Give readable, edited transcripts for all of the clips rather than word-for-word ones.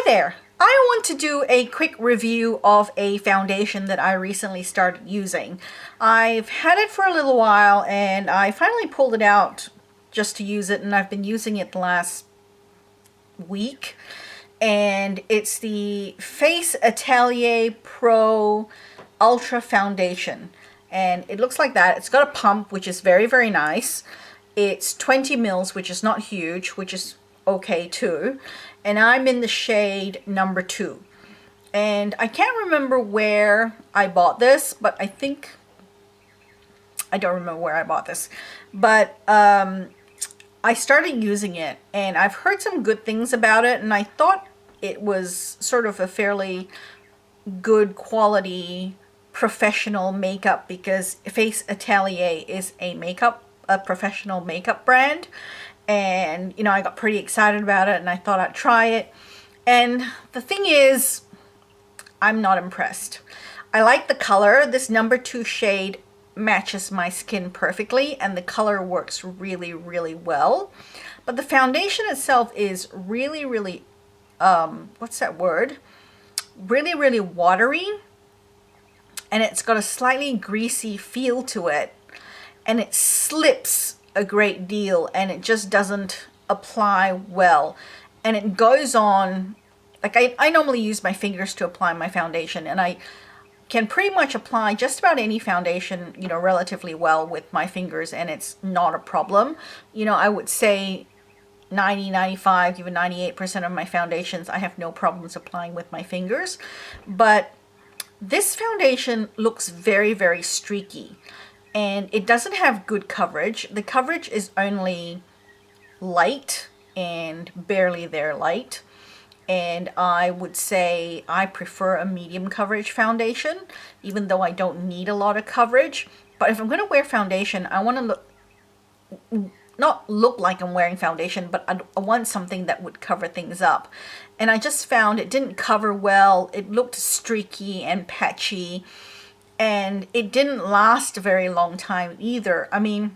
there! I want to do a quick review of a foundation that I recently started using. I've had it for a little while and I finally pulled it out just to use it, and I've been using it the last week. And it's the Atelier Pro Ultra Foundation. And it looks like that. It's got a pump, which is very, very nice. It's 20 mils, which is not huge, which is okay too. And I'm in the shade number 2. And I can't remember where I bought this, but I don't remember where I bought this. But I started using it and I've heard some good things about it, and I thought it was sort of a fairly good quality professional makeup, because Face Atelier is a professional makeup brand. And you know, I got pretty excited about it and I thought I'd try it. And the thing is, I'm not impressed. I like the color. This number 2 shade matches my skin perfectly and the color works really, really well. But the foundation itself is really, really, what's that word? Really, really watery. And it's got a slightly greasy feel to it. And it slips a great deal and it just doesn't apply well. And it goes on, like I normally use my fingers to apply my foundation, and I can pretty much apply just about any foundation, you know, relatively well with my fingers, and it's not a problem. You know, I would say 90, 95, even 98% of my foundations I have no problems applying with my fingers. But this foundation looks very, very streaky. And it doesn't have good coverage. The coverage is only light and barely there light. And I would say I prefer a medium coverage foundation, even though I don't need a lot of coverage. But if I'm going to wear foundation, I want to not look like I'm wearing foundation, but I want something that would cover things up. And I just found it didn't cover well. It looked streaky and patchy. And it didn't last a very long time either. I mean,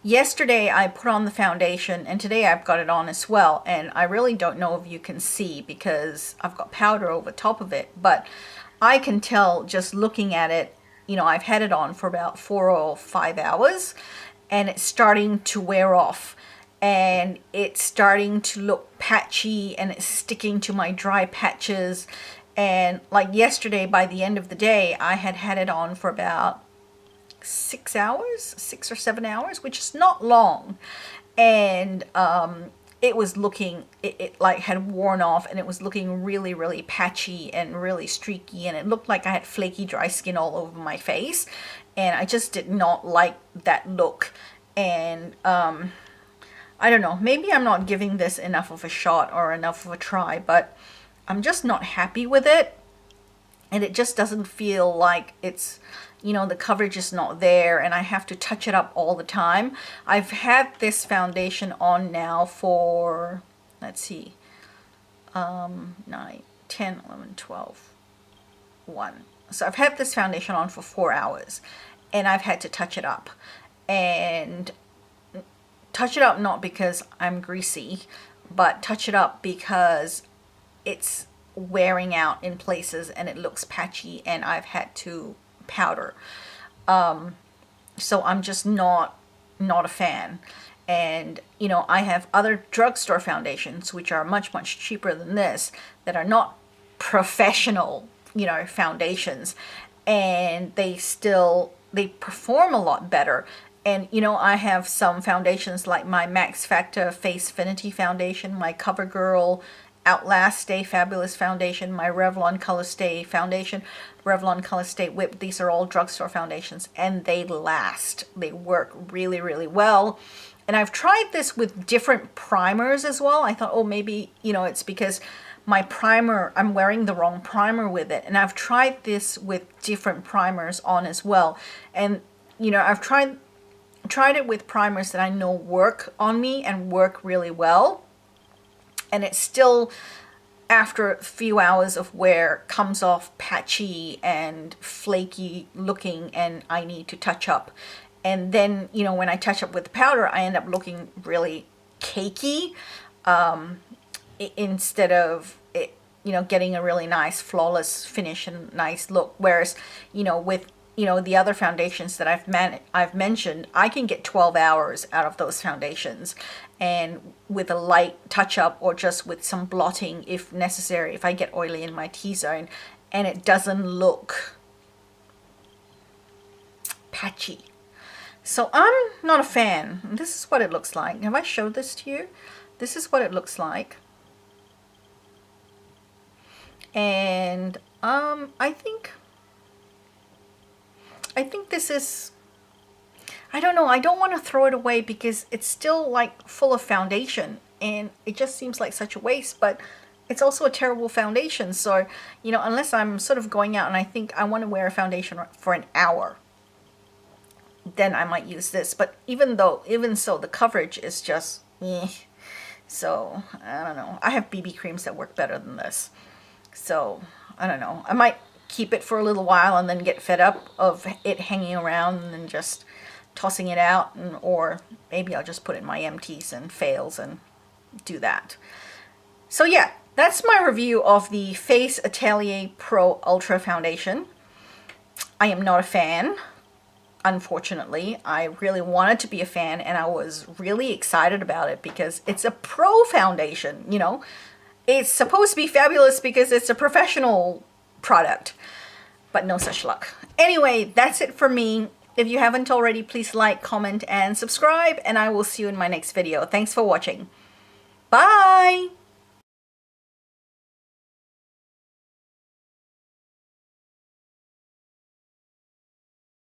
yesterday I put on the foundation and today I've got it on as well. And I really don't know if you can see because I've got powder over top of it. But I can tell just looking at it, you know, I've had it on for about 4 or 5 hours and it's starting to wear off. And it's starting to look patchy and it's sticking to my dry patches. And like yesterday, by the end of the day, I had it on for about 6 or 7 hours, which is not long. And it was looking, it like had worn off and it was looking really, really patchy and really streaky. And it looked like I had flaky, dry skin all over my face. And I just did not like that look. And I don't know, maybe I'm not giving this enough of a shot or enough of a try, but I'm just not happy with it. And it just doesn't feel like it's, you know, the coverage is not there and I have to touch it up all the time. I've had this foundation on now for, let's see, 9, 10, 11, 12, 1. So I've had this foundation on for 4 hours and I've had to touch it up. And touch it up not because I'm greasy, but touch it up because it's wearing out in places and it looks patchy and I've had to powder. So I'm just not a fan. And you know, I have other drugstore foundations which are much, much cheaper than this, that are not professional, you know, foundations, and they perform a lot better. And you know, I have some foundations like my Max Factor Face Finity foundation, my CoverGirl Outlast Stay Fabulous foundation, my Revlon Color Stay foundation, Revlon Color Stay Whip. These are all drugstore foundations and they last. They work really, really well. And I've tried this with different primers as well. I thought, oh, maybe, you know, it's because my primer, I'm wearing the wrong primer with it. And I've tried this with different primers on as well. And, you know, I've tried it with primers that I know work on me and work really well. And it's still, after a few hours of wear, comes off patchy and flaky looking and I need to touch up. And then, you know, when I touch up with the powder, I end up looking really cakey. instead of it, you know, getting a really nice flawless finish and nice look. Whereas, you know, with, you know, the other foundations that I've mentioned, I can get 12 hours out of those foundations, and with a light touch up or just with some blotting if necessary, if I get oily in my T-zone, and it doesn't look patchy. So I'm not a fan. This is what it looks like. Have I showed this to you? This is what it looks like. And I think this is, I don't know, I don't want to throw it away because it's still like full of foundation and it just seems like such a waste, but it's also a terrible foundation. So, you know, unless I'm sort of going out and I think I want to wear a foundation for an hour, then I might use this. But even so, the coverage is just eh. So I don't know. I have BB creams that work better than this. So I don't know. I might keep it for a little while and then get fed up of it hanging around and then just tossing it out, or maybe I'll just put it in my empties and fails and do that. So yeah, that's my review of the Face Atelier Pro Ultra Foundation. I am not a fan. Unfortunately, I really wanted to be a fan and I was really excited about it because it's a pro foundation, you know. It's supposed to be fabulous because it's a professional product, but no such luck. Anyway, that's it for me. If you haven't already, please like, comment, and subscribe, and I will see you in my next video. Thanks for watching. Bye!